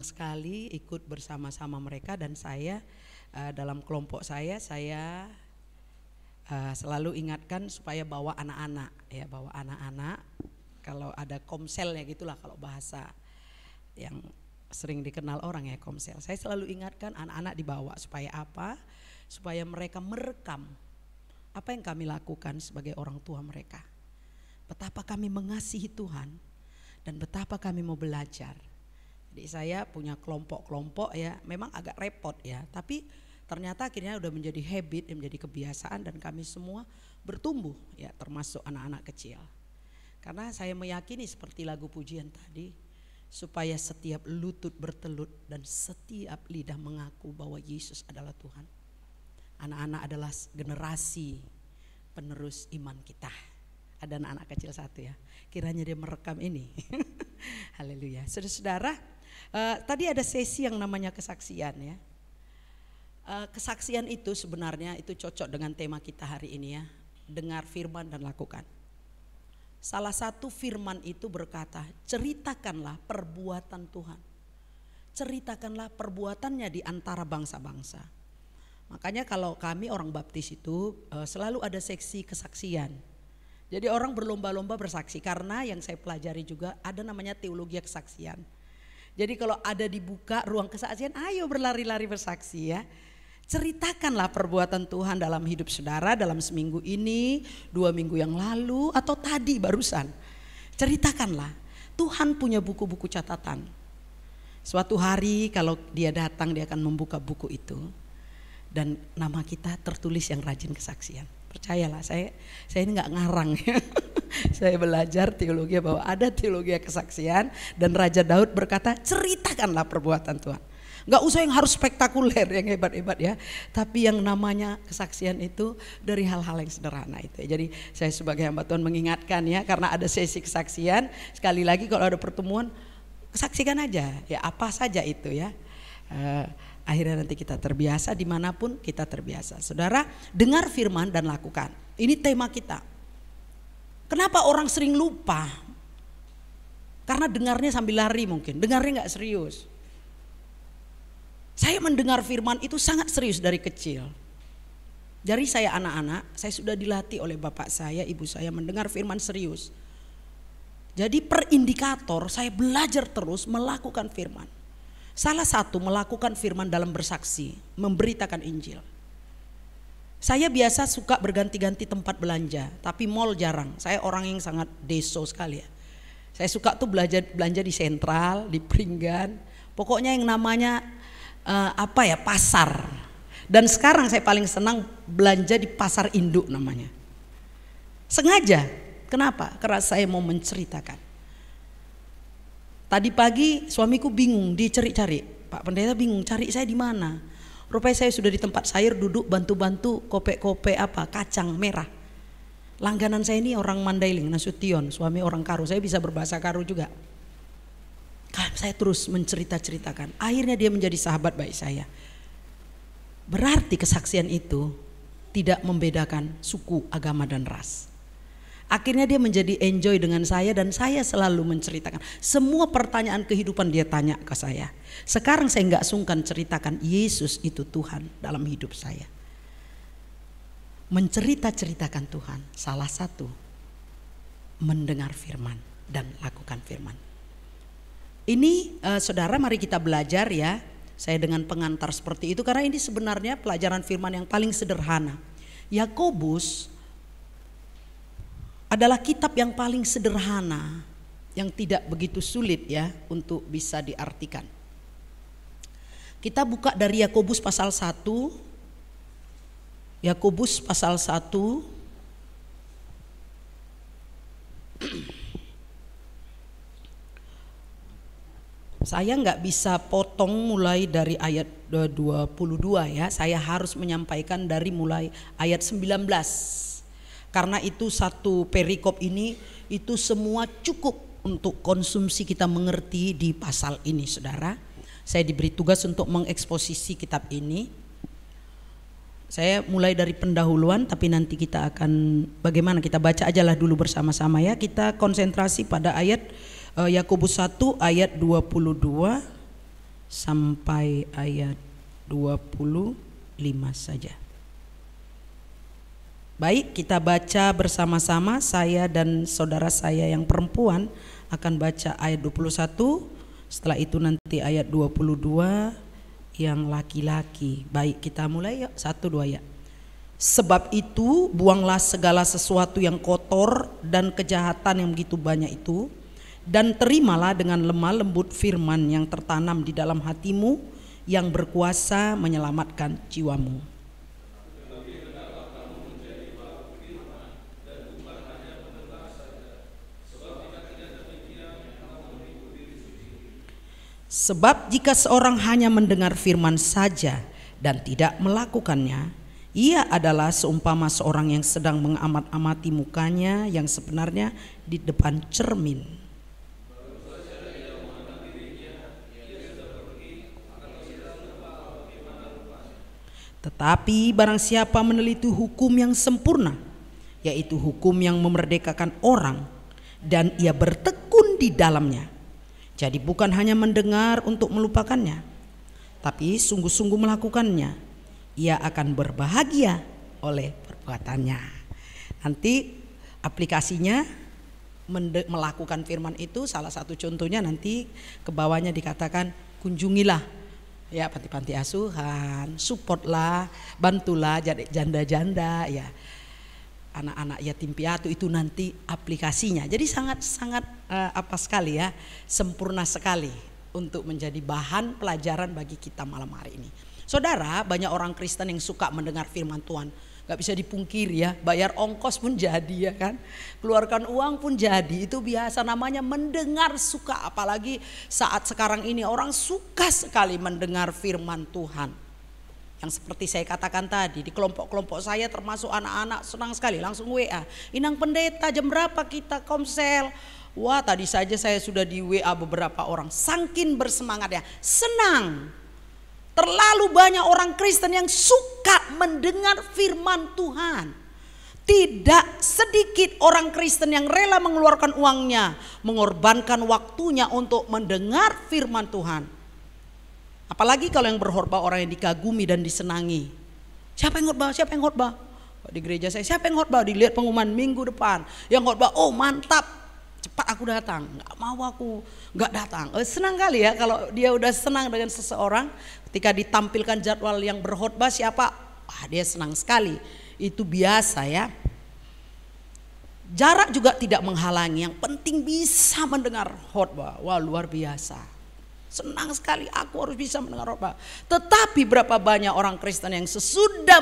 sekali ikut bersama-sama mereka, dan saya dalam kelompok saya selalu ingatkan supaya bawa anak-anak ya, bawa anak-anak. Kalau ada komsel ya gitulah kalau bahasa yang sering dikenal orang ya, komsel. Saya selalu ingatkan anak-anak dibawa supaya apa? Supaya mereka merekam apa yang kami lakukan sebagai orang tua mereka. Betapa kami mengasihi Tuhan dan betapa kami mau belajar. Jadi saya punya kelompok-kelompok ya, memang agak repot ya, tapi ternyata akhirnya udah menjadi habit, menjadi kebiasaan, dan kami semua bertumbuh ya, termasuk anak-anak kecil. Karena saya meyakini seperti lagu pujian tadi, supaya setiap lutut bertelut dan setiap lidah mengaku bahwa Yesus adalah Tuhan. Anak-anak adalah generasi penerus iman kita. Ada anak-anak kecil satu ya, kiranya dia merekam ini. Haleluya. Saudara-saudara, tadi ada sesi yang namanya kesaksian ya. Kesaksian itu sebenarnya itu cocok dengan tema kita hari ini ya, dengar firman dan lakukan. Salah satu firman itu berkata, ceritakanlah perbuatan Tuhan. Ceritakanlah perbuatannya di antara bangsa-bangsa. Makanya kalau kami orang baptis itu selalu ada seksi kesaksian. Jadi orang berlomba-lomba bersaksi, karena yang saya pelajari juga ada namanya teologi kesaksian. Jadi kalau ada dibuka ruang kesaksian, ayo berlari-lari bersaksi ya. Ceritakanlah perbuatan Tuhan dalam hidup saudara dalam seminggu ini, 2 minggu yang lalu, atau tadi barusan. Ceritakanlah, Tuhan punya buku-buku catatan. Suatu hari kalau dia datang, dia akan membuka buku itu, dan nama kita tertulis yang rajin kesaksian. Percayalah, saya ini nggak ngarang ya. Saya belajar teologi bahwa ada teologi kesaksian, dan Raja Daud berkata ceritakanlah perbuatan Tuhan. Nggak usah yang harus spektakuler, yang hebat-hebat ya, tapi yang namanya kesaksian itu dari hal-hal yang sederhana itu ya. Jadi saya sebagai hamba Tuhan mengingatkan ya, karena ada sesi kesaksian, sekali lagi kalau ada pertemuan kesaksikan aja ya, apa saja itu ya. Akhirnya nanti kita terbiasa, dimanapun kita terbiasa. Saudara, dengar firman dan lakukan. Ini tema kita. Kenapa orang sering lupa? Karena dengarnya sambil lari mungkin, dengarnya gak serius. Saya mendengar firman itu sangat serius dari kecil. Dari saya anak-anak, saya sudah dilatih oleh bapak saya, ibu saya mendengar firman serius. Jadi per indikator saya belajar terus melakukan firman. Salah satu melakukan firman dalam bersaksi, memberitakan Injil. Saya biasa suka berganti-ganti tempat belanja, tapi mall jarang. Saya orang yang sangat deso sekali ya. Saya suka tuh belanja di Sentral, di Pringgan. Pokoknya yang namanya pasar. Dan sekarang saya paling senang belanja di pasar induk namanya. Sengaja, kenapa? Karena saya mau menceritakan. Tadi pagi suamiku bingung, dia cari-cari. Pak Pendeta bingung, cari saya di mana? Rupanya saya sudah di tempat sayur duduk bantu-bantu kope-kope kacang merah. Langganan saya ini orang Mandailing, Nasution, suami orang Karo. Saya bisa berbahasa Karo juga. Saya terus menceritakan. Akhirnya dia menjadi sahabat baik saya. Berarti kesaksian itu tidak membedakan suku, agama dan ras. Akhirnya dia menjadi enjoy dengan saya, dan saya selalu menceritakan semua pertanyaan kehidupan dia tanya ke saya. Sekarang saya nggak sungkan ceritakan Yesus itu Tuhan dalam hidup saya. Menceritakan Tuhan, salah satu mendengar firman dan lakukan firman. Ini saudara, mari kita belajar ya. Saya dengan pengantar seperti itu karena ini sebenarnya pelajaran firman yang paling sederhana. Yakobus adalah kitab yang paling sederhana, yang tidak begitu sulit ya untuk bisa diartikan. Kita buka dari Yakobus pasal 1. Yakobus pasal 1. Saya nggak bisa potong mulai dari ayat 22 ya. Saya harus menyampaikan dari mulai ayat 19. Karena itu satu perikop ini itu semua cukup untuk konsumsi kita mengerti di pasal ini, saudara. Saya diberi tugas untuk mengeksposisi kitab ini. Saya mulai dari pendahuluan, tapi nanti kita akan bagaimana, kita baca aja lah dulu bersama-sama ya. Kita konsentrasi pada ayat Yakobus 1 ayat 22 sampai ayat 25 saja. Baik, kita baca bersama-sama. Saya dan saudara saya yang perempuan akan baca ayat 21. Setelah itu nanti ayat 22 yang laki-laki. Baik, kita mulai yuk. 1, 2 ya. Sebab itu buanglah segala sesuatu yang kotor dan kejahatan yang begitu banyak itu, dan terimalah dengan lemah lembut firman yang tertanam di dalam hatimu, yang berkuasa menyelamatkan jiwamu. Sebab jika seorang hanya mendengar firman saja dan tidak melakukannya, ia adalah seumpama seorang yang sedang mengamat-amati mukanya yang sebenarnya di depan cermin. Tetapi barang siapa meneliti hukum yang sempurna, yaitu hukum yang memerdekakan orang, dan ia bertekun di dalamnya, jadi bukan hanya mendengar untuk melupakannya, tapi sungguh-sungguh melakukannya, ia akan berbahagia oleh perbuatannya. Nanti aplikasinya melakukan firman itu, salah satu contohnya nanti ke bawahnya dikatakan kunjungilah ya panti-panti asuhan, supportlah, bantulah janda-janda ya, anak-anak yatim piatu, itu nanti aplikasinya. Jadi sangat-sangat apa sekali ya, sempurna sekali untuk menjadi bahan pelajaran bagi kita malam hari ini. Saudara, banyak orang Kristen yang suka mendengar firman Tuhan. Gak bisa dipungkiri ya, bayar ongkos pun jadi ya kan, keluarkan uang pun jadi, itu biasa namanya mendengar suka. Apalagi saat sekarang ini orang suka sekali mendengar firman Tuhan. Yang seperti saya katakan tadi, di kelompok-kelompok saya termasuk anak-anak senang sekali langsung WA, Inang Pendeta jam berapa kita komsel. Wah, tadi saja saya sudah di WA beberapa orang, saking bersemangatnya, senang. Terlalu banyak orang Kristen yang suka mendengar firman Tuhan. Tidak sedikit orang Kristen yang rela mengeluarkan uangnya, mengorbankan waktunya untuk mendengar firman Tuhan. Apalagi kalau yang berkhotbah orang yang dikagumi dan disenangi. Siapa yang khotbah? Siapa yang khotbah? Di gereja saya, siapa yang khotbah? Dilihat pengumuman minggu depan. Yang khotbah, oh mantap, cepat aku datang. Nggak mau aku nggak datang. Senang kali ya kalau dia udah senang dengan seseorang. Ketika ditampilkan jadwal yang berkhotbah siapa, dia senang sekali. Itu biasa ya. Jarak juga tidak menghalangi, yang penting bisa mendengar khotbah. Wah, luar biasa. Senang sekali aku harus bisa mendengar khotbah. Tetapi berapa banyak orang Kristen yang sesudah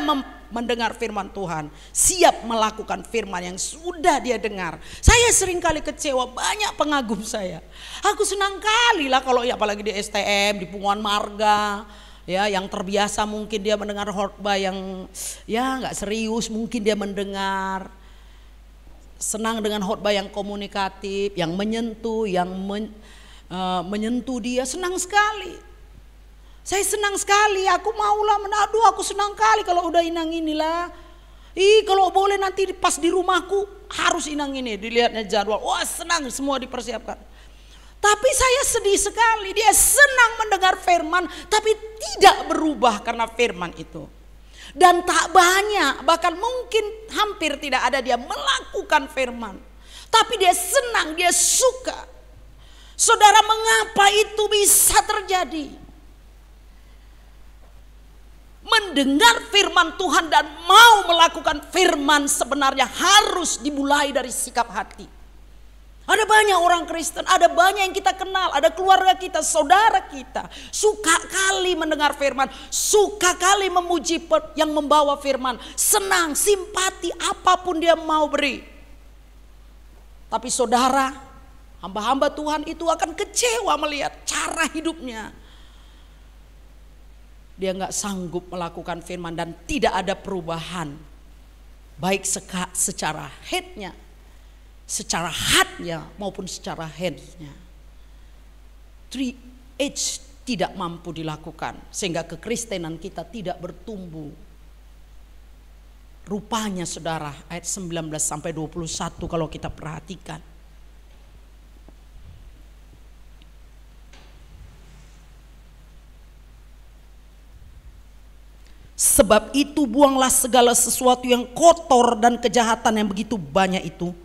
mendengar firman Tuhan siap melakukan firman yang sudah dia dengar. Saya sering kali kecewa, banyak pengagum saya. Aku senang kali lah kalau ya, apalagi di STM, di Punguan Marga ya, yang terbiasa mungkin dia mendengar khotbah yang ya nggak serius, mungkin dia mendengar. Senang dengan khotbah yang komunikatif, yang menyentuh, yang menyentuh dia, senang sekali. Saya senang sekali, aku maulah menadu, aku senang kali kalau udah Inang inilah. Kalau boleh nanti pas di rumahku harus Inang ini, dilihatnya jadwal, wah senang, semua dipersiapkan. Tapi saya sedih sekali, dia senang mendengar firman tapi tidak berubah karena firman itu. Dan tak banyak, bahkan mungkin hampir tidak ada dia melakukan firman. Tapi dia senang, dia suka. Saudara, mengapa itu bisa terjadi? Mendengar firman Tuhan dan mau melakukan firman sebenarnya harus dimulai dari sikap hati. Ada banyak orang Kristen, ada banyak yang kita kenal, ada keluarga kita, saudara kita, suka kali mendengar firman, suka kali memuji yang membawa firman, senang, simpati, apapun dia mau beri. Tapi saudara, hamba-hamba Tuhan itu akan kecewa melihat cara hidupnya. Dia gak sanggup melakukan firman dan tidak ada perubahan. Baik secara headnya, secara heartnya maupun secara handsnya. 3H tidak mampu dilakukan, sehingga kekristenan kita tidak bertumbuh. Rupanya saudara, ayat 19 sampai 21 kalau kita perhatikan. Sebab itu buanglah segala sesuatu yang kotor dan kejahatan yang begitu banyak itu,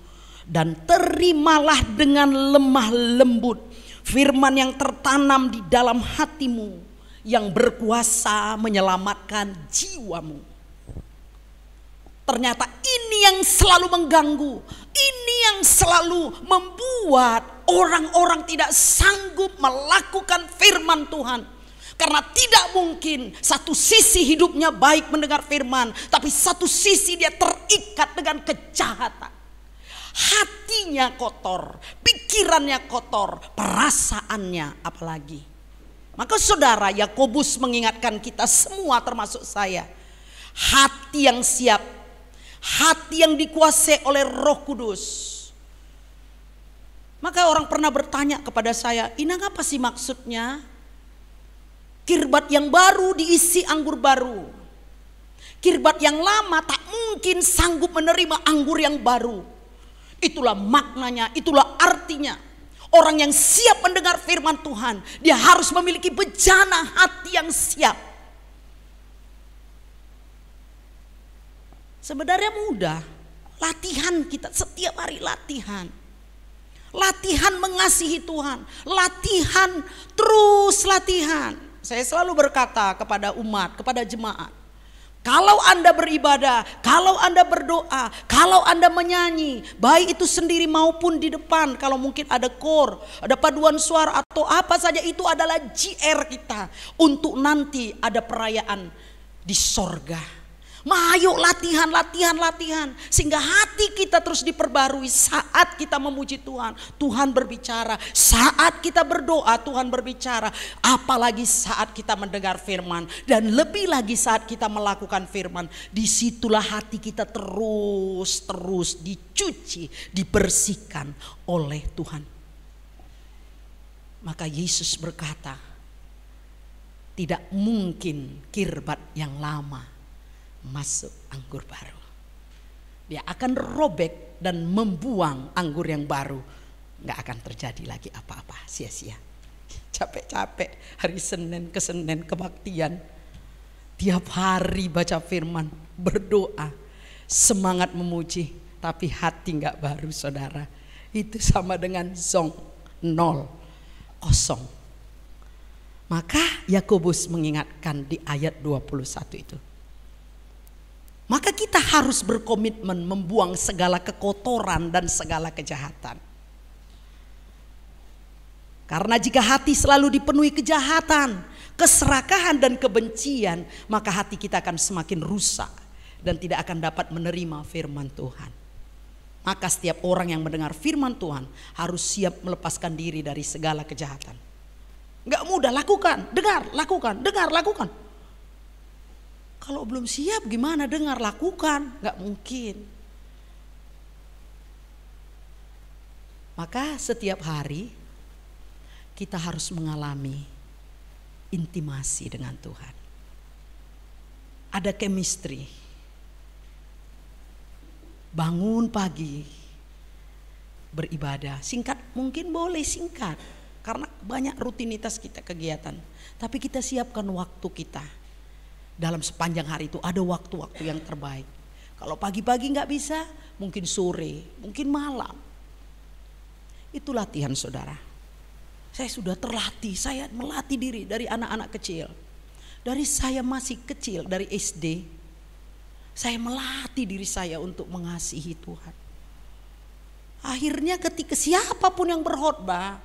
dan terimalah dengan lemah lembut firman yang tertanam di dalam hatimu, yang berkuasa menyelamatkan jiwamu. Ternyata ini yang selalu mengganggu, ini yang selalu membuat orang-orang tidak sanggup melakukan firman Tuhan. Karena tidak mungkin satu sisi hidupnya baik mendengar firman, tapi satu sisi dia terikat dengan kejahatan. Hatinya kotor, pikirannya kotor, perasaannya apalagi. Maka saudara, Yakobus mengingatkan kita semua termasuk saya, hati yang siap, hati yang dikuasai oleh Roh Kudus. Maka orang pernah bertanya kepada saya, Inang apa sih maksudnya? Kirbat yang baru diisi anggur baru. Kirbat yang lama tak mungkin sanggup menerima anggur yang baru. Itulah maknanya, itulah artinya. Orang yang siap mendengar firman Tuhan, dia harus memiliki bejana hati yang siap. Sebenarnya mudah, latihan kita setiap hari latihan. Latihan mengasihi Tuhan, latihan terus latihan. Saya selalu berkata kepada umat, kepada jemaat, kalau Anda beribadah, kalau Anda berdoa, kalau Anda menyanyi, baik itu sendiri maupun di depan, kalau mungkin ada kor, ada paduan suara atau apa saja, itu adalah JR kita untuk nanti ada perayaan di sorga. Ayo latihan, latihan, latihan, sehingga hati kita terus diperbarui. Saat kita memuji Tuhan, Tuhan berbicara. Saat kita berdoa, Tuhan berbicara. Apalagi saat kita mendengar firman, dan lebih lagi saat kita melakukan firman. Disitulah hati kita terus dicuci, dibersihkan oleh Tuhan. Maka Yesus berkata, tidak mungkin kirbat yang lama masuk anggur baru. Dia akan robek dan membuang anggur yang baru. Gak akan terjadi lagi apa-apa, sia-sia. Capek-capek hari Senin ke Senin kebaktian, tiap hari baca firman, berdoa, semangat memuji, tapi hati gak baru, saudara. Itu sama dengan zong, nol, kosong. Maka Yakobus mengingatkan di ayat 21 itu, maka kita harus berkomitmen membuang segala kekotoran dan segala kejahatan. Karena jika hati selalu dipenuhi kejahatan, keserakahan dan kebencian, maka hati kita akan semakin rusak dan tidak akan dapat menerima firman Tuhan. Maka setiap orang yang mendengar firman Tuhan harus siap melepaskan diri dari segala kejahatan. Gak mudah, lakukan, dengar, lakukan, dengar, lakukan. Kalau belum siap gimana dengar, lakukan? Gak mungkin. Maka setiap hari kita harus mengalami intimasi dengan Tuhan. Ada chemistry. Bangun pagi, beribadah. Singkat mungkin boleh singkat, karena banyak rutinitas kita, kegiatan. Tapi kita siapkan waktu kita. Dalam sepanjang hari itu ada waktu-waktu yang terbaik. Kalau pagi-pagi gak bisa, mungkin sore, mungkin malam. Itu latihan, saudara. Saya sudah terlatih, saya melatih diri dari anak-anak kecil. Dari saya masih kecil, dari SD, saya melatih diri saya untuk mengasihi Tuhan. Akhirnya ketika siapapun yang berkhotbah,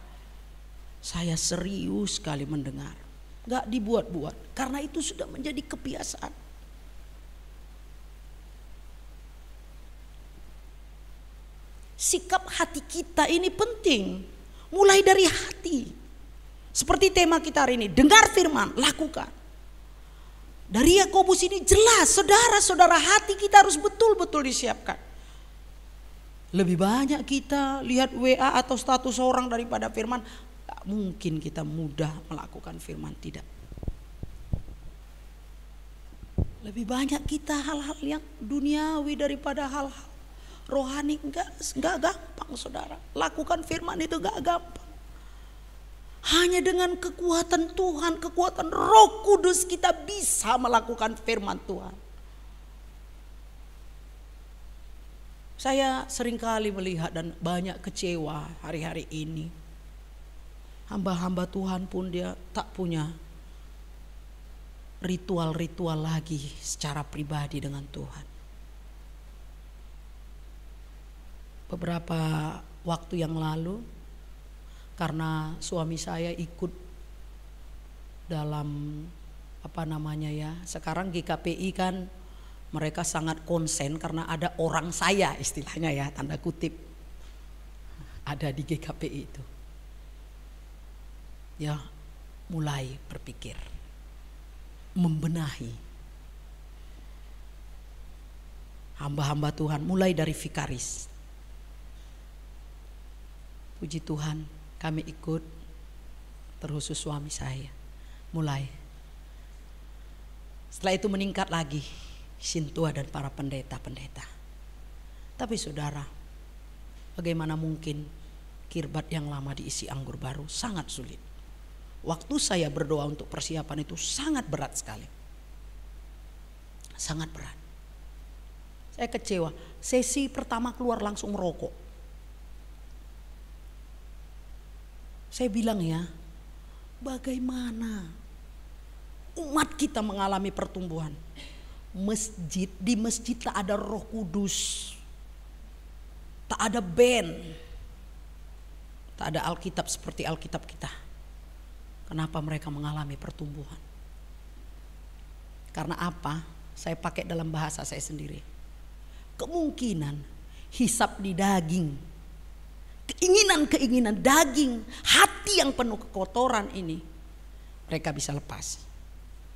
saya serius sekali mendengar. Gak dibuat-buat, karena itu sudah menjadi kebiasaan. Sikap hati kita ini penting, mulai dari hati. Seperti tema kita hari ini, dengar firman, lakukan. Dari Yakobus ini jelas, saudara-saudara, hati kita harus betul-betul disiapkan. Lebih banyak kita lihat WA atau status orang daripada firman. Tak mungkin kita mudah melakukan firman, tidak. Lebih banyak kita hal-hal yang duniawi daripada hal-hal rohani. Enggak gampang, saudara. Lakukan firman itu enggak gampang. Hanya dengan kekuatan Tuhan, kekuatan Roh Kudus kita bisa melakukan firman Tuhan. Saya seringkali melihat dan banyak kecewa hari-hari ini. Hamba-hamba Tuhan pun dia tak punya ritual-ritual lagi secara pribadi dengan Tuhan. Beberapa waktu yang lalu, karena suami saya ikut dalam sekarang GKPI kan mereka sangat konsen karena ada orang saya istilahnya ya, tanda kutip, ada di GKPI itu. Ya mulai berpikir, membenahi hamba-hamba Tuhan mulai dari vikaris. Puji Tuhan, kami ikut, terkhusus suami saya mulai. Setelah itu meningkat lagi Sintua dan para pendeta-pendeta. Tapi saudara, bagaimana mungkin kirbat yang lama diisi anggur baru? Sangat sulit. Waktu saya berdoa untuk persiapan itu sangat berat sekali. Sangat berat. Saya kecewa. Sesi pertama keluar langsung merokok. Saya bilang ya, bagaimana umat kita mengalami pertumbuhan? Di masjid tak ada Roh Kudus, tak ada band, tak ada Alkitab seperti Alkitab kita. Kenapa mereka mengalami pertumbuhan? Karena apa? Saya pakai dalam bahasa saya sendiri. Kemungkinan hisap di daging, keinginan-keinginan daging, hati yang penuh kekotoran ini mereka bisa lepas.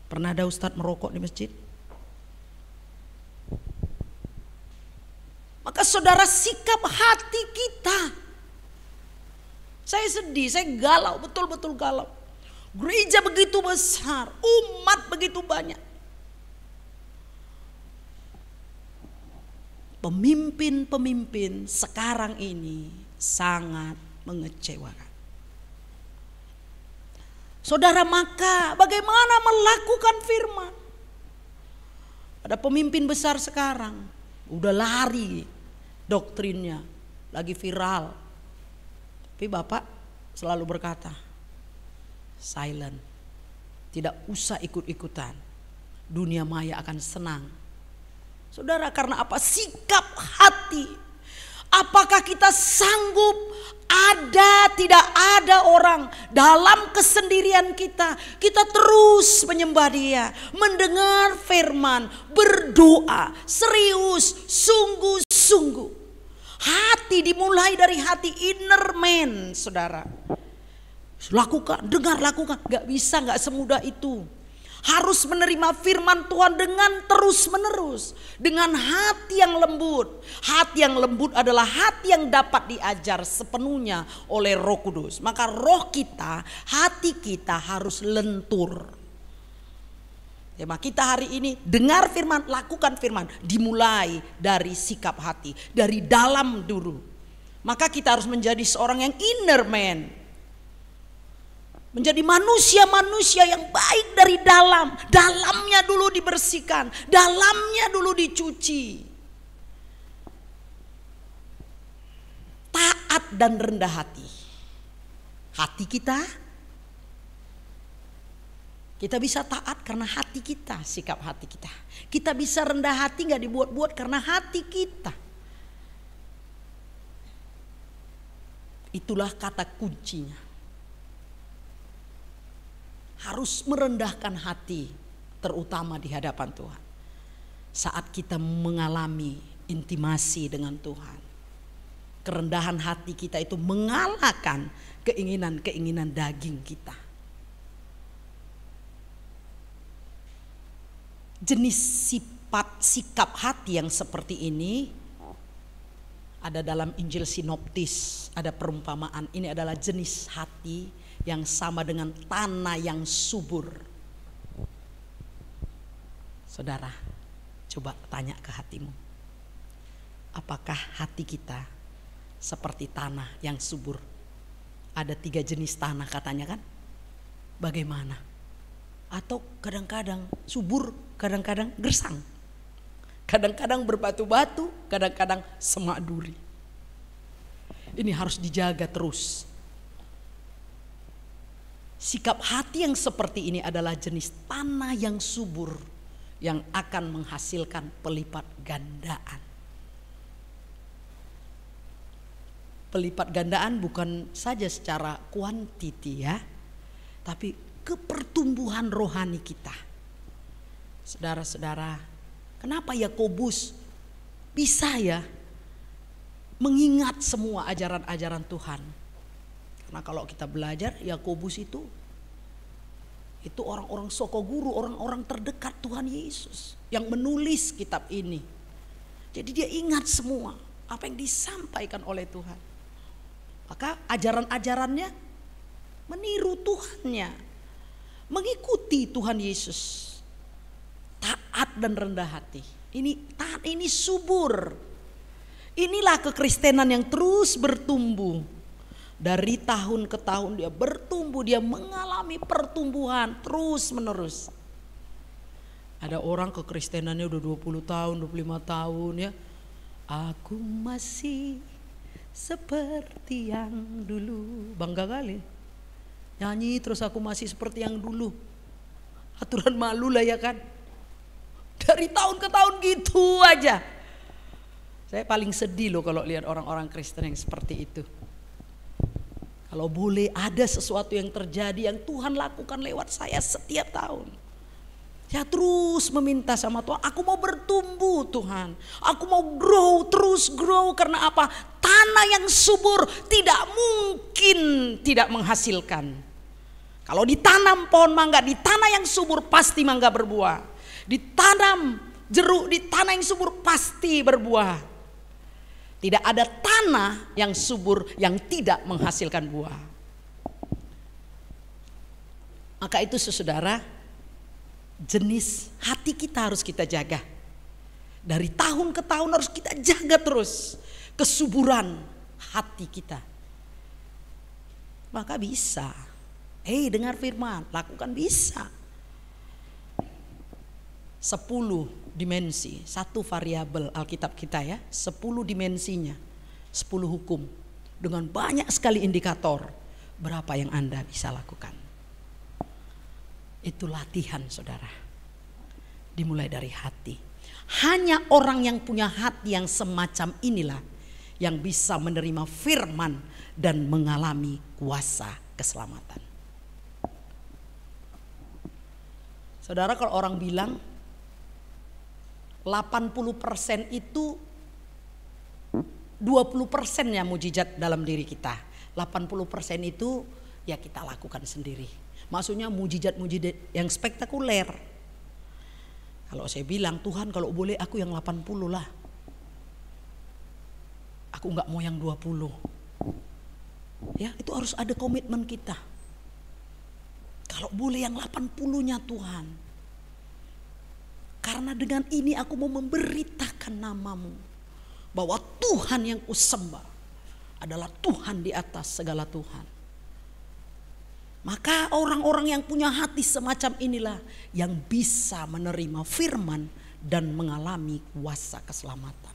Pernah ada ustadz merokok di masjid? Maka saudara, sikap hati kita. Saya sedih, saya galau, betul-betul galau. Gereja begitu besar, umat begitu banyak. Pemimpin-pemimpin sekarang ini sangat mengecewakan. Saudara, maka bagaimana melakukan firman? Ada pemimpin besar sekarang udah lari doktrinnya, lagi viral. Tapi Bapak selalu berkata, silent, tidak usah ikut-ikutan. Dunia maya akan senang. Saudara, karena apa? Sikap hati. Apakah kita sanggup tidak ada orang dalam kesendirian kita terus menyembah Dia, mendengar firman, berdoa serius, sungguh-sungguh. Hati dimulai dari hati, inner man, saudara. Lakukan, dengar, lakukan. Gak bisa, gak semudah itu. Harus menerima firman Tuhan dengan terus menerus, dengan hati yang lembut. Hati yang lembut adalah hati yang dapat diajar sepenuhnya oleh Roh Kudus. Maka roh kita, hati kita harus lentur. Tema kita hari ini, dengar firman, lakukan firman. Dimulai dari sikap hati, dari dalam dulu. Maka kita harus menjadi seorang yang inner man, menjadi manusia-manusia yang baik dari dalam. Dalamnya dulu dibersihkan, dalamnya dulu dicuci. Taat dan rendah hati. Hati kita bisa taat karena hati kita, sikap hati kita. Kita bisa rendah hati, gak dibuat-buat karena hati kita. Itulah kata kuncinya. Harus merendahkan hati, terutama di hadapan Tuhan. Saat kita mengalami intimasi dengan Tuhan, kerendahan hati kita itu mengalahkan keinginan-keinginan daging kita. Jenis sikap hati yang seperti ini ada dalam Injil Sinoptis, ada perumpamaan. Ini adalah jenis hati yang sama dengan tanah yang subur. Saudara, coba tanya ke hatimu. Apakah hati kita seperti tanah yang subur? Ada 3 jenis tanah katanya kan. Bagaimana? Atau kadang-kadang subur, kadang-kadang gersang. Kadang-kadang berbatu-batu, kadang-kadang semak duri. Ini harus dijaga terus. Sikap hati yang seperti ini adalah jenis tanah yang subur, yang akan menghasilkan pelipat gandaan. Pelipat gandaan bukan saja secara kuantiti ya, tapi kepertumbuhan rohani kita. Saudara-saudara, kenapa Yakobus bisa ya mengingat semua ajaran-ajaran Tuhan? Karena kalau kita belajar Yakobus itu orang-orang soko guru, orang-orang terdekat Tuhan Yesus yang menulis kitab ini. Jadi dia ingat semua apa yang disampaikan oleh Tuhan. Maka ajaran-ajarannya meniru Tuhannya, mengikuti Tuhan Yesus, taat dan rendah hati. Ini subur. Inilah kekristenan yang terus bertumbuh. Dari tahun ke tahun dia bertumbuh, dia mengalami pertumbuhan terus menerus. Ada orang kekristenannya udah 20 tahun, 25 tahun ya. Aku masih seperti yang dulu. Bangga kali. Nyanyi terus aku masih seperti yang dulu. Aturan malu lah ya kan. Dari tahun ke tahun gitu aja. Saya paling sedih loh kalau lihat orang-orang Kristen yang seperti itu. Kalau boleh ada sesuatu yang terjadi yang Tuhan lakukan lewat saya setiap tahun. Saya terus meminta sama Tuhan, aku mau bertumbuh Tuhan. Aku mau terus grow. Karena apa? Tanah yang subur tidak mungkin tidak menghasilkan. Kalau ditanam pohon mangga di tanah yang subur pasti mangga berbuah. Ditanam jeruk di tanah yang subur pasti berbuah. Tidak ada tanah yang subur yang tidak menghasilkan buah. Maka itu saudara, jenis hati kita harus kita jaga. Dari tahun ke tahun harus kita jaga terus kesuburan hati kita. Maka bisa. Dengar firman, lakukan bisa. 10 dimensi, 1 variabel Alkitab kita ya, 10 dimensinya, 10 hukum. Dengan banyak sekali indikator berapa yang Anda bisa lakukan. Itu latihan saudara. Dimulai dari hati. Hanya orang yang punya hati yang semacam inilah yang bisa menerima firman dan mengalami kuasa keselamatan. Saudara, kalau orang bilang 80% itu 20% ya mujizat dalam diri kita. 80% itu ya kita lakukan sendiri. Maksudnya mujizat-mujizat yang spektakuler. Kalau saya bilang, Tuhan kalau boleh aku yang 80 lah. Aku gak mau yang 20. Ya itu harus ada komitmen kita. Kalau boleh yang 80-nya Tuhan. Karena dengan ini aku mau memberitakan namamu. Bahwa Tuhan yang kusembah adalah Tuhan di atas segala Tuhan. Maka orang-orang yang punya hati semacam inilah yang bisa menerima firman dan mengalami kuasa keselamatan.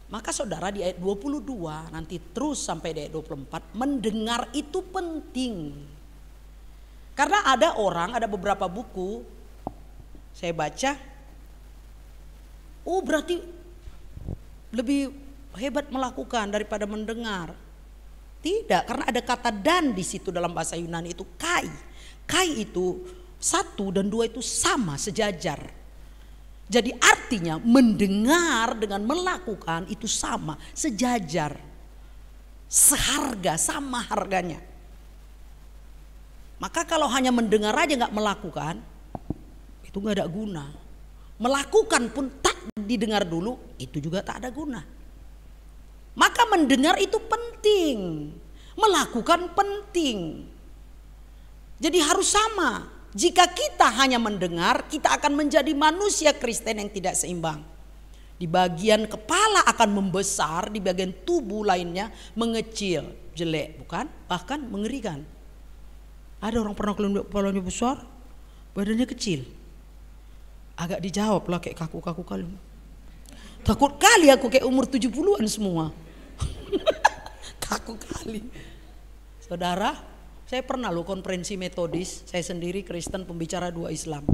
Maka saudara di ayat 22 nanti terus sampai di ayat 24, mendengar itu penting. Karena ada beberapa buku saya baca, berarti lebih hebat melakukan daripada mendengar. Tidak, karena ada kata dan di situ dalam bahasa Yunani itu kai. Kai itu 1 dan 2 itu sama, sejajar. Jadi artinya mendengar dengan melakukan itu sama, sejajar. Seharga, sama harganya. Maka kalau hanya mendengar aja gak melakukan, itu gak ada guna. Melakukan pun tak didengar dulu, itu juga tak ada guna. Maka mendengar itu penting, melakukan penting. Jadi harus sama. Jika kita hanya mendengar, kita akan menjadi manusia Kristen yang tidak seimbang. Di bagian kepala akan membesar, di bagian tubuh lainnya mengecil. jelek, bukan? Bahkan mengerikan. Ada orang pernah kepalanya besar, badannya kecil. Agak dijawab lah kayak kaku-kaku kali. Takut kali aku kayak umur 70-an semua. Kaku kali. Saudara, saya pernah loh konferensi metodis, saya sendiri Kristen pembicara 2 Islam,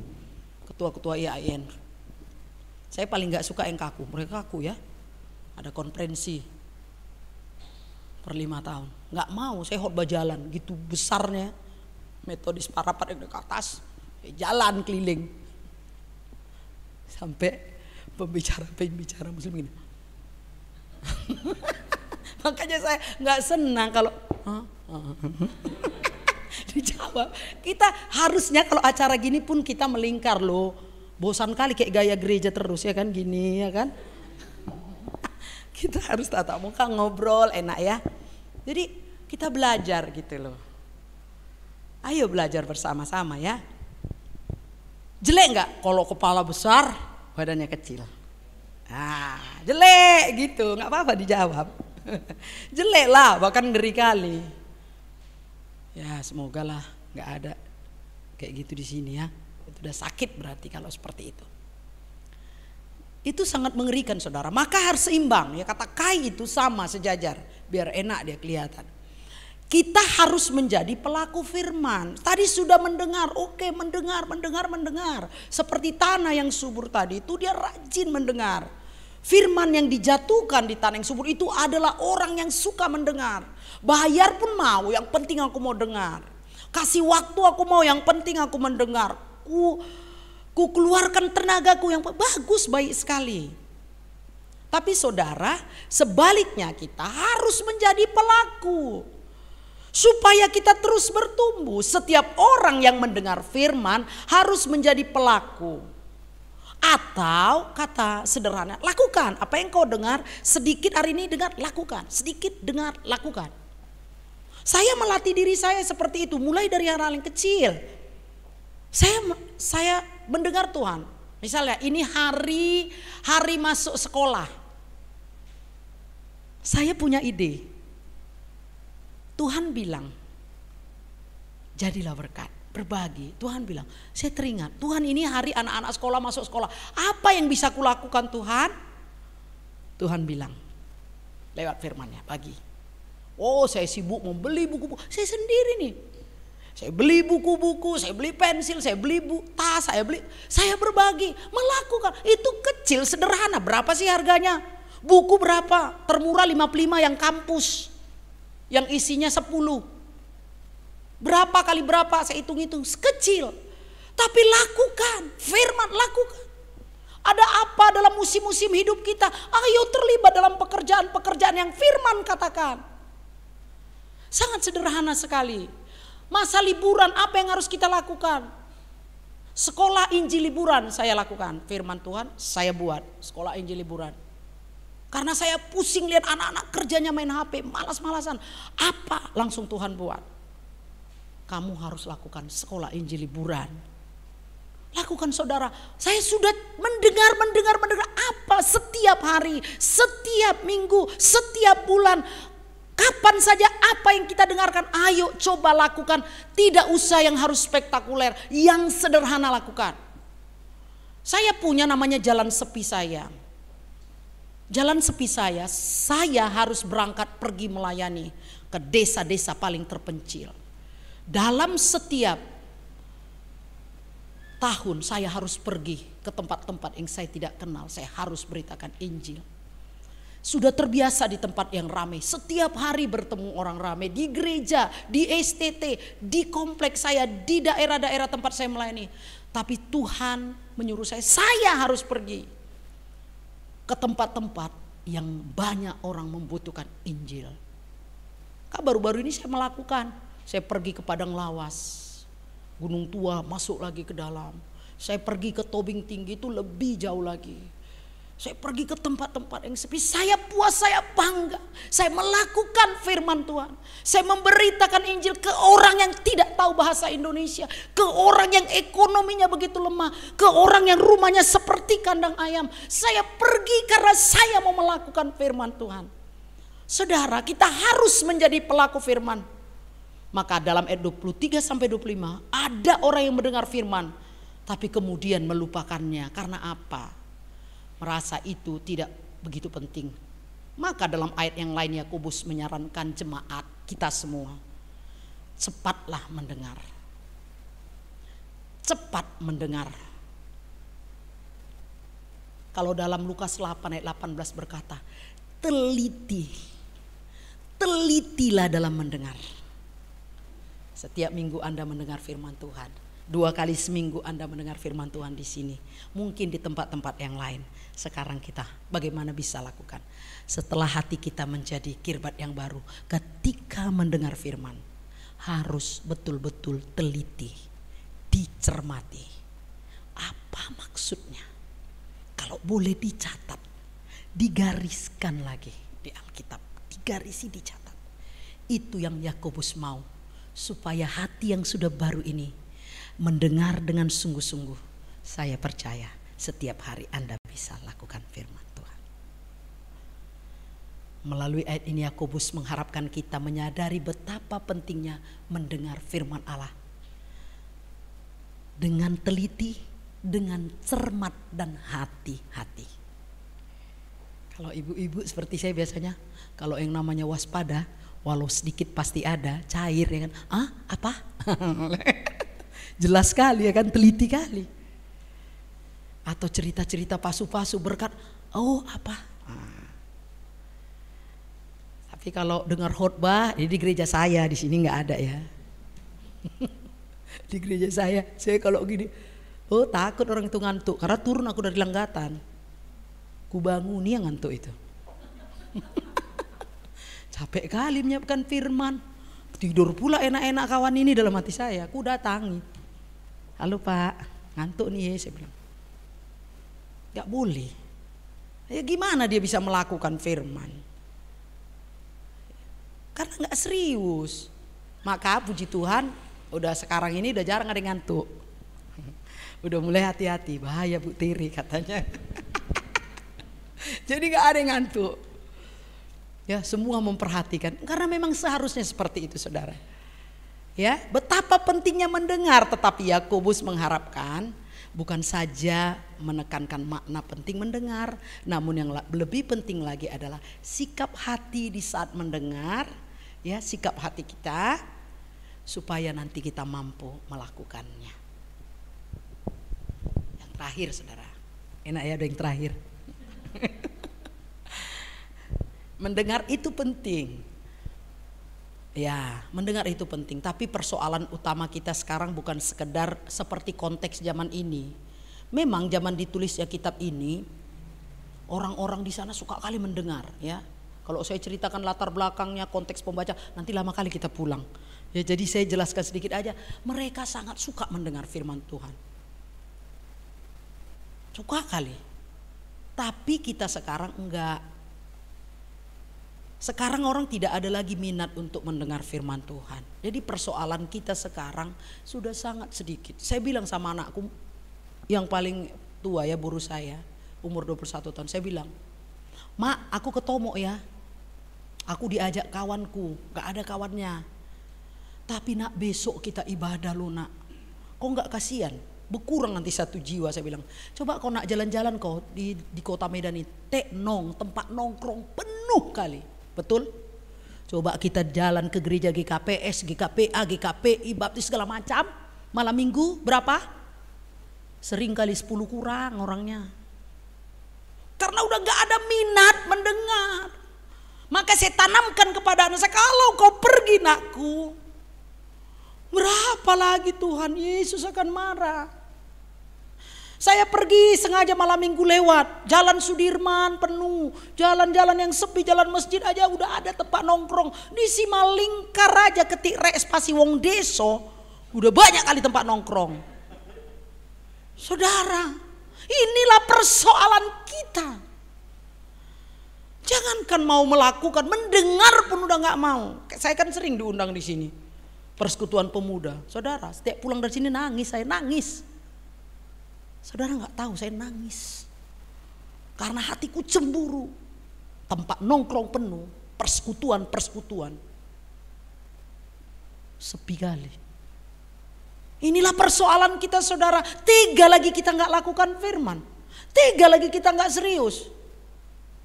ketua-ketua IAIN. Saya paling gak suka yang kaku, mereka kaku ya. Ada konferensi per 5 tahun, gak mau, saya khotbah jalan, gitu besarnya metodis parapat yang ke atas, jalan keliling. Sampai pembicara muslim gini. Makanya saya gak senang kalau dijawab. Kita harusnya kalau acara gini pun kita melingkar loh. Bosan kali kayak gaya gereja terus ya kan gini ya kan. Kita harus tatap muka ngobrol enak ya. Jadi kita belajar gitu loh. Ayo belajar bersama-sama ya. Jelek nggak kalau kepala besar badannya kecil? Jelek gitu, nggak apa-apa dijawab. Jelek lah, bahkan ngeri kali. Ya semoga lah nggak ada kayak gitu di sini ya. Itu udah sakit berarti kalau seperti itu. Itu sangat mengerikan saudara. Maka harus seimbang ya, kata Kai itu sama sejajar biar enak dia kelihatan. Kita harus menjadi pelaku firman. Tadi sudah mendengar, oke mendengar. Seperti tanah yang subur tadi itu dia rajin mendengar. Firman yang dijatuhkan di tanah yang subur itu adalah orang yang suka mendengar. Bayar pun mau, yang penting aku mau dengar. Kasih waktu aku mau, yang penting aku mendengar. Ku keluarkan tenagaku yang bagus, baik sekali. Tapi saudara, sebaliknya kita harus menjadi pelaku. Supaya kita terus bertumbuh, setiap orang yang mendengar firman harus menjadi pelaku. Atau kata sederhana, lakukan apa yang kau dengar, sedikit hari ini dengar, lakukan. Sedikit dengar, lakukan. Saya melatih diri saya seperti itu, mulai dari hal-hal yang kecil. Saya mendengar Tuhan. Misalnya ini hari masuk sekolah. Saya punya ide. Tuhan bilang, jadilah berkat, berbagi. Tuhan bilang, saya teringat, Tuhan ini hari anak-anak sekolah masuk sekolah. Apa yang bisa kulakukan Tuhan? Tuhan bilang, lewat firman-Nya, bagi. Oh saya sibuk membeli buku-buku, saya sendiri nih. Saya beli buku-buku, saya beli pensil, saya beli tas, saya berbagi, melakukan. Itu kecil, sederhana. Berapa sih harganya? Buku berapa? Termurah 55 yang kampus. Yang isinya 10. Berapa kali berapa? Saya hitung-hitung. Kecil. Tapi lakukan. Firman lakukan. Ada apa dalam musim-musim hidup kita? Ayo terlibat dalam pekerjaan-pekerjaan yang firman katakan. Sangat sederhana sekali. Masa liburan apa yang harus kita lakukan? Sekolah Injil liburan saya lakukan. Firman Tuhan saya buat. Sekolah Injil liburan. Karena saya pusing lihat anak-anak kerjanya main HP, malas-malasan. Apa? Langsung Tuhan buat. Kamu harus lakukan sekolah Injil liburan. Lakukan saudara. Saya sudah mendengar apa setiap hari, setiap minggu, setiap bulan. Kapan saja apa yang kita dengarkan, ayo coba lakukan. Tidak usah yang harus spektakuler, yang sederhana lakukan. Saya punya namanya jalan sepi saya. Jalan sepi saya harus berangkat pergi melayani ke desa-desa paling terpencil. Dalam setiap tahun saya harus pergi ke tempat-tempat yang saya tidak kenal. Saya harus beritakan Injil. Sudah terbiasa di tempat yang ramai. Setiap hari bertemu orang ramai. Di gereja, di STT, di kompleks saya, di daerah-daerah tempat saya melayani. Tapi Tuhan menyuruh saya harus pergi ke tempat-tempat yang banyak orang membutuhkan Injil. Baru-baru ini saya melakukan. Saya pergi ke Padang Lawas, Gunung Tua, masuk lagi ke dalam. Saya pergi ke Tobing Tinggi, itu lebih jauh lagi. Saya pergi ke tempat-tempat yang sepi. Saya puas, saya bangga. Saya melakukan firman Tuhan. Saya memberitakan Injil ke orang yang tidak tahu bahasa Indonesia. Ke orang yang ekonominya begitu lemah. Ke orang yang rumahnya seperti kandang ayam. Saya pergi karena saya mau melakukan firman Tuhan. Saudara, kita harus menjadi pelaku firman. Maka dalam ayat 23 sampai 25 ada orang yang mendengar firman tapi kemudian melupakannya. Karena apa? Merasa itu tidak begitu penting. Maka dalam ayat yang lain Yakobus menyarankan jemaat kita semua, cepatlah mendengar. Cepat mendengar. Kalau dalam Lukas 8 ayat 18 berkata, telitilah dalam mendengar. Setiap minggu Anda mendengar firman Tuhan. 2 kali seminggu Anda mendengar firman Tuhan di sini. Mungkin di tempat-tempat yang lain. Sekarang kita bagaimana bisa lakukan? Setelah hati kita menjadi kirbat yang baru, ketika mendengar firman, harus betul-betul teliti, dicermati. Apa maksudnya? Kalau boleh dicatat, digariskan lagi di Alkitab, digarisi, dicatat. Itu yang Yakobus mau, supaya hati yang sudah baru ini mendengar dengan sungguh-sungguh. Saya percaya setiap hari Anda bisa lakukan firman Tuhan. Melalui ayat ini Yakobus mengharapkan kita menyadari betapa pentingnya mendengar firman Allah dengan teliti, dengan cermat dan hati-hati. Kalau ibu-ibu seperti saya biasanya, kalau yang namanya waspada, walau sedikit pasti ada, cair ya kan. Apa? Jelas sekali ya kan, teliti kali. Atau cerita-cerita pasu-pasu berkat, apa? Tapi kalau dengar khotbah, ini di gereja saya, di sini nggak ada ya. Di gereja saya kalau gini, takut orang itu ngantuk, karena turun aku dari langgatan. Ku bangun yang ngantuk itu. Capek kali menyiapkan firman. Tidur pula enak-enak kawan ini dalam hati saya. Aku datangi. Halo Pak, ngantuk nih saya bilang. Gak boleh. Ya gimana dia bisa melakukan firman? Karena gak serius. Maka puji Tuhan, udah sekarang ini udah jarang ada yang ngantuk. Udah mulai hati-hati, bahaya Bu Tiri katanya. Jadi gak ada yang ngantuk. Ya, semua memperhatikan. Karena memang seharusnya seperti itu saudara. Ya, betapa pentingnya mendengar, tetapi Yakobus mengharapkan bukan saja menekankan makna penting mendengar, namun yang lebih penting lagi adalah sikap hati di saat mendengar, ya, sikap hati kita supaya nanti kita mampu melakukannya. Yang terakhir saudara, enak ya ada yang terakhir. Mendengar itu penting. Ya, mendengar itu penting, tapi persoalan utama kita sekarang bukan sekedar seperti konteks zaman ini. Memang zaman ditulisnya kitab ini, orang-orang di sana suka kali mendengar, ya. Kalau saya ceritakan latar belakangnya, konteks pembaca, nanti lama kali kita pulang. Ya, jadi saya jelaskan sedikit aja. Mereka sangat suka mendengar firman Tuhan. Suka kali. Tapi kita sekarang enggak. Sekarang orang tidak ada lagi minat untuk mendengar firman Tuhan. Jadi persoalan kita sekarang sudah sangat sedikit. Saya bilang sama anakku yang paling tua ya, buru saya, umur 21 tahun. Saya bilang, "Mak, aku ketomok ya. Aku diajak kawanku, gak ada kawannya. Tapi nak besok kita ibadah lo nak. Kok gak kasihan? Berkurang nanti 1 jiwa," saya bilang. "Coba kau nak jalan-jalan kau di kota Medan ini. Tempat nongkrong penuh kali. Betul? Coba kita jalan ke gereja GKPS, GKPA, GKPI, baptis segala macam. Malam minggu berapa? Sering kali 10 kurang orangnya. Karena udah gak ada minat mendengar. Maka saya tanamkan kepada anak saya, kalau kau pergi nakku, berapa lagi Tuhan Yesus akan marah. Saya pergi sengaja malam minggu lewat Jalan Sudirman penuh, jalan-jalan yang sepi, jalan masjid aja udah ada tempat nongkrong. Di Simalingkar aja ketik spasi Wong Deso udah banyak kali tempat nongkrong. Saudara, inilah persoalan kita. Jangankan mau melakukan, mendengar pun udah nggak mau. Saya kan sering diundang di sini persekutuan pemuda. Saudara, setiap pulang dari sini saya nangis. Saudara nggak tahu saya nangis karena hatiku cemburu. Tempat nongkrong penuh, persekutuan. Sepi kali. Inilah persoalan kita saudara. 3 lagi kita gak lakukan firman. 3 lagi kita gak serius.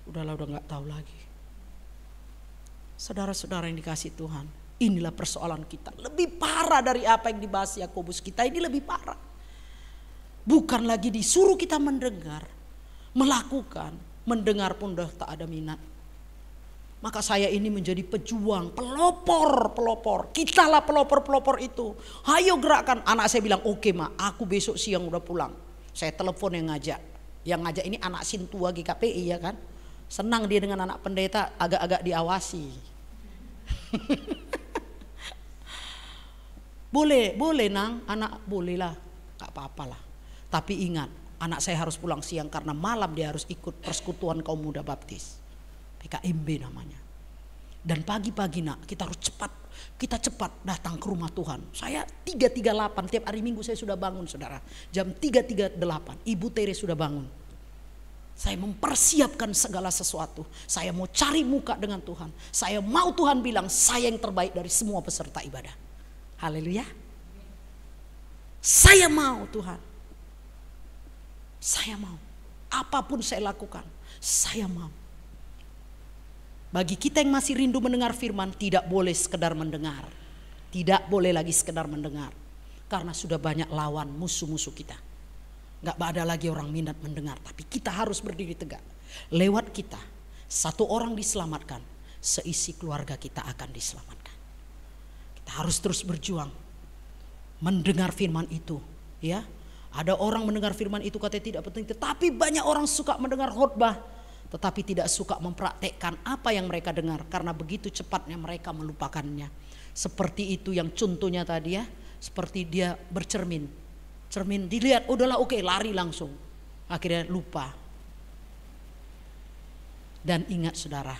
Udah gak tahu lagi. Saudara-saudara yang dikasih Tuhan, inilah persoalan kita. Lebih parah dari apa yang dibahas Yakobus. Kita ini lebih parah. Bukan lagi disuruh kita mendengar, melakukan. Mendengar pun udah tak ada minat. Maka saya ini menjadi pejuang, pelopor. Kitalah pelopor itu. Hayo gerakkan. Anak saya bilang, oke ma, aku besok siang udah pulang. Saya telepon yang ngajak. Yang ngajak ini anak Sintua GKPI ya kan. Senang dia dengan anak pendeta, agak-agak diawasi. Boleh nang, anak bolehlah, gak apa-apalah. Tapi ingat, anak saya harus pulang siang karena malam dia harus ikut persekutuan kaum muda baptis. PKMB namanya. Dan pagi-pagi nak, kita harus cepat datang ke rumah Tuhan. Saya 3:38 tiap hari Minggu saya sudah bangun saudara. Jam 3:38 Ibu Tere sudah bangun. Saya mempersiapkan segala sesuatu. Saya mau cari muka dengan Tuhan. Saya mau Tuhan bilang saya yang terbaik dari semua peserta ibadah. Haleluya. Saya mau Tuhan. Saya mau. Apapun saya lakukan, saya mau. Bagi kita yang masih rindu mendengar firman, tidak boleh sekedar mendengar. Tidak boleh lagi sekedar mendengar. Karena sudah banyak lawan musuh-musuh kita. Gak ada lagi orang minat mendengar. Tapi kita harus berdiri tegak. Lewat kita, satu orang diselamatkan, seisi keluarga kita akan diselamatkan. Kita harus terus berjuang. Mendengar firman itu. Ya, ada orang mendengar firman itu katanya tidak penting. Tetapi banyak orang suka mendengar khotbah. Tetapi tidak suka mempraktekkan apa yang mereka dengar. Karena begitu cepatnya mereka melupakannya. Seperti itu yang contohnya tadi ya. Seperti dia bercermin. Cermin dilihat, udahlah oke, lari langsung. Akhirnya lupa. Dan ingat saudara,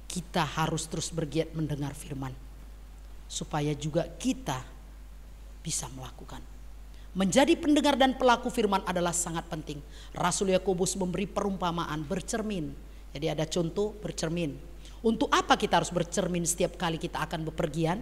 kita harus terus bergiat mendengar firman. Supaya juga kita bisa melakukan. Menjadi pendengar dan pelaku firman adalah sangat penting. Rasul Yakobus memberi perumpamaan bercermin. Jadi ada contoh bercermin. Untuk apa kita harus bercermin setiap kali kita akan bepergian?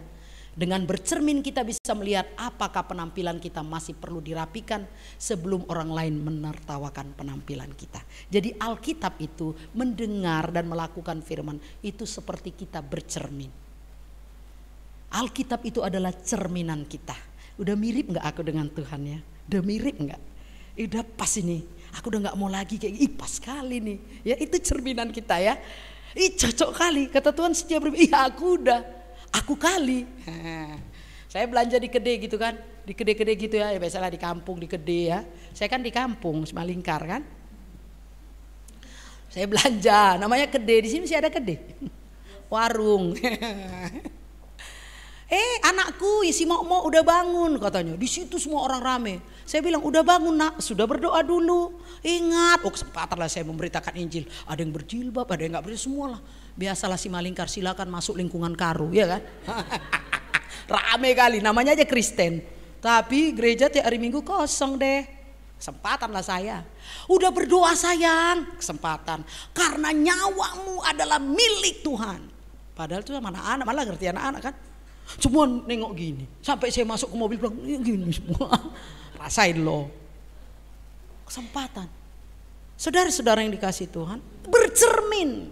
Dengan bercermin kita bisa melihat apakah penampilan kita masih perlu dirapikan sebelum orang lain menertawakan penampilan kita. Jadi Alkitab itu mendengar dan melakukan firman itu seperti kita bercermin. Alkitab itu adalah cerminan kita. Udah mirip gak aku dengan Tuhan ya? Udah mirip gak? Udah pas ini. Aku udah gak mau lagi kayak gini. Pas kali nih. Ya itu cerminan kita ya. Cocok kali. Kata Tuhan setiap iya aku udah. Aku kali. Saya belanja di Kedai gitu kan. Di Kedai-kedai gitu ya. Biasalah di kampung di Kedai ya. Saya kan di kampung Semalingkar kan. Saya belanja. Namanya Kedai. Di sini masih ada Kedai. Warung. Anakku si Mok udah bangun katanya. Di situ semua orang rame. Saya bilang udah bangun nak, sudah berdoa dulu. Ingat, kesempatan lah saya memberitakan Injil. Ada yang berjilbab, ada yang nggak berjilbab, semua lah. Biasalah si Malingkar, silakan masuk lingkungan Karu, ya kan? Rame kali, namanya aja Kristen. Tapi gereja tiap hari Minggu kosong deh. Kesempatan lah saya. Udah berdoa sayang, kesempatan. Karena nyawamu adalah milik Tuhan. Padahal itu sama anak-anak, malah ngerti anak-anak kan. Semua nengok gini. Sampai saya masuk ke mobil bilang gini semua. Rasain loh. Kesempatan. Saudara-saudara yang dikasih Tuhan, bercermin.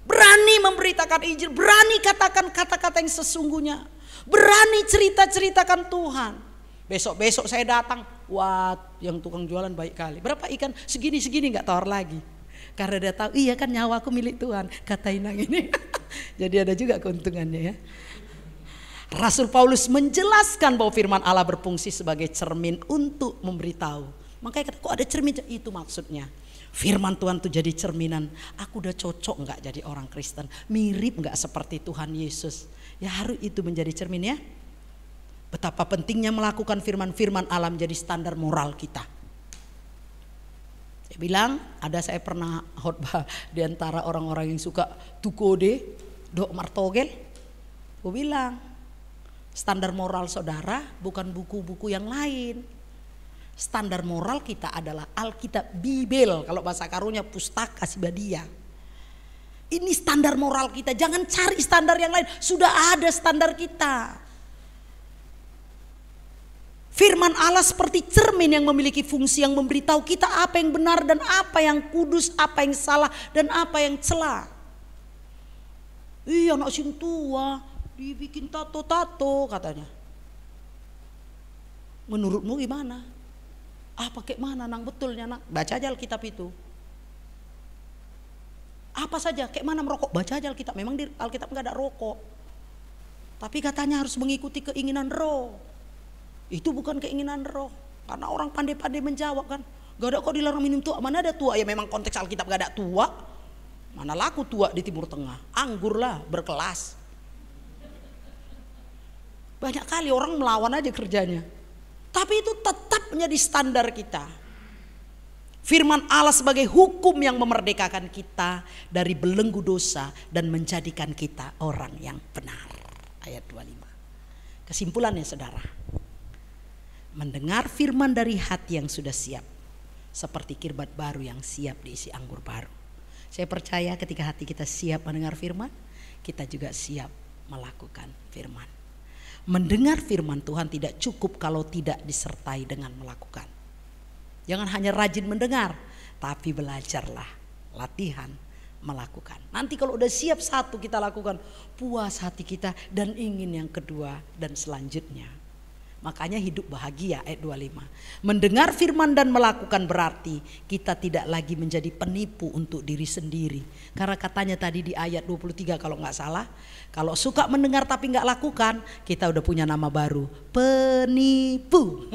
Berani memberitakan Injil, berani katakan kata-kata yang sesungguhnya. Berani cerita-ceritakan Tuhan. Besok-besok saya datang, wah yang tukang jualan baik kali. Berapa ikan? Segini-segini gak tawar lagi. Karena dia tahu, iya kan nyawaku milik Tuhan. Kata Inang ini. Jadi ada juga keuntungannya ya. Rasul Paulus menjelaskan bahwa firman Allah berfungsi sebagai cermin untuk memberitahu. Makanya kata, kok ada cermin? Itu maksudnya. Firman Tuhan itu jadi cerminan. Aku udah cocok gak jadi orang Kristen? Mirip gak seperti Tuhan Yesus? Ya harus itu menjadi cermin ya. Betapa pentingnya melakukan firman-firman Allah menjadi standar moral kita. Saya bilang, saya pernah khotbah di antara orang-orang yang suka tukode, dok martogel. Gue bilang, standar moral saudara bukan buku-buku yang lain. Standar moral kita adalah Alkitab, Bibel. Kalau bahasa Karunya pustaka Sibadia. Ini standar moral kita, jangan cari standar yang lain. Sudah ada standar kita. Firman Allah seperti cermin yang memiliki fungsi yang memberitahu kita apa yang benar dan apa yang kudus, apa yang salah dan apa yang cela. Iya, anak sing tua dibikin tato-tato katanya. Menurutmu gimana? Apa kayak mana nang betulnya nak? Baca aja Alkitab itu. Apa saja, kayak mana merokok? Baca aja Alkitab. Memang di Alkitab nggak ada rokok, tapi katanya harus mengikuti keinginan roh. Itu bukan keinginan roh. Karena orang pandai-pandai menjawab kan, gak ada kok dilarang minum tua. Mana ada tua? Ya memang konteks Alkitab gak ada tua. Mana laku tua di Timur Tengah? Anggur lah, berkelas. Banyak kali orang melawan aja kerjanya. Tapi itu tetap menjadi standar kita. Firman Allah sebagai hukum yang memerdekakan kita dari belenggu dosa dan menjadikan kita orang yang benar. Ayat 25. Kesimpulannya saudara, mendengar firman dari hati yang sudah siap, seperti kirbat baru yang siap diisi anggur baru. Saya percaya ketika hati kita siap mendengar firman, kita juga siap melakukan firman. Mendengar firman Tuhan tidak cukup kalau tidak disertai dengan melakukan. Jangan hanya rajin mendengar, tapi belajarlah, latihan melakukan. Nanti kalau udah siap satu kita lakukan, puas hati kita dan ingin yang kedua dan selanjutnya. Makanya hidup bahagia ayat 25. Mendengar firman dan melakukan berarti kita tidak lagi menjadi penipu untuk diri sendiri. Karena katanya tadi di ayat 23 kalau nggak salah, kalau suka mendengar tapi nggak lakukan, kita udah punya nama baru, penipu.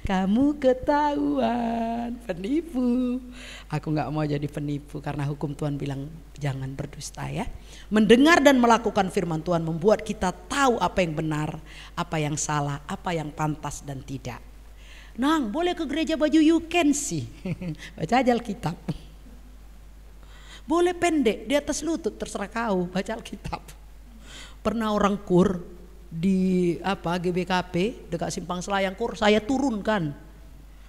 Kamu ketahuan penipu. Aku nggak mau jadi penipu karena hukum Tuhan bilang jangan berdusta ya. Mendengar dan melakukan firman Tuhan membuat kita tahu apa yang benar, apa yang salah, apa yang pantas dan tidak. Nang, boleh ke gereja baju you can sih. Baca aja Alkitab. Boleh pendek di atas lutut, terserah kau, baca Alkitab. Pernah orang kur di GBKP dekat Simpang Selayang kur, saya turunkan.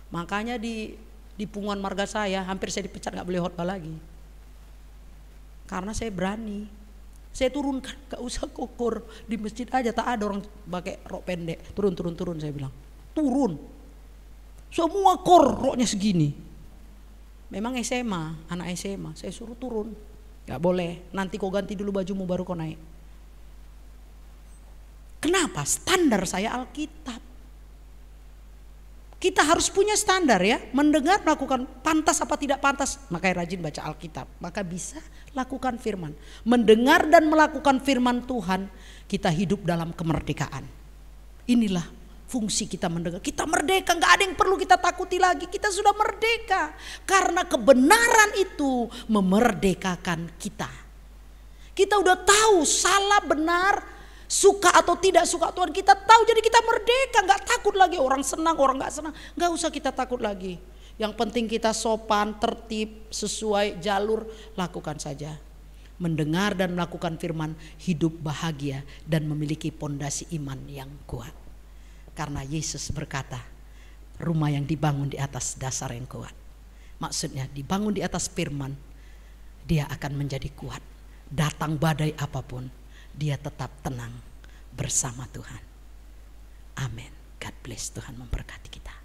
Makanya di punguan marga saya hampir saya dipecat, nggak boleh khotbah lagi. Karena saya berani, saya turunkan, gak usah kukur di masjid aja, tak ada orang pakai rok pendek. Turun saya bilang, turun. Semua kor roknya segini. Memang SMA, anak SMA, saya suruh turun. Gak boleh, nanti kau ganti dulu bajumu baru kau naik. Kenapa? Standar saya Alkitab. Kita harus punya standar ya, mendengar, melakukan, pantas apa tidak pantas, makanya rajin baca Alkitab, maka bisa lakukan firman. Mendengar dan melakukan firman Tuhan, kita hidup dalam kemerdekaan. Inilah fungsi kita mendengar, kita merdeka, gak ada yang perlu kita takuti lagi, kita sudah merdeka. Karena kebenaran itu memerdekakan kita. Kita udah tahu salah benar, suka atau tidak suka Tuhan kita tahu, jadi kita merdeka, nggak takut lagi orang senang orang nggak senang, nggak usah kita takut lagi. Yang penting kita sopan, tertib, sesuai jalur, lakukan saja. Mendengar dan melakukan firman, hidup bahagia dan memiliki pondasi iman yang kuat. Karena Yesus berkata, rumah yang dibangun di atas dasar yang kuat. Maksudnya dibangun di atas firman, dia akan menjadi kuat. Datang badai apapun, dia tetap tenang bersama Tuhan. Amin. God bless. Tuhan memberkati kita.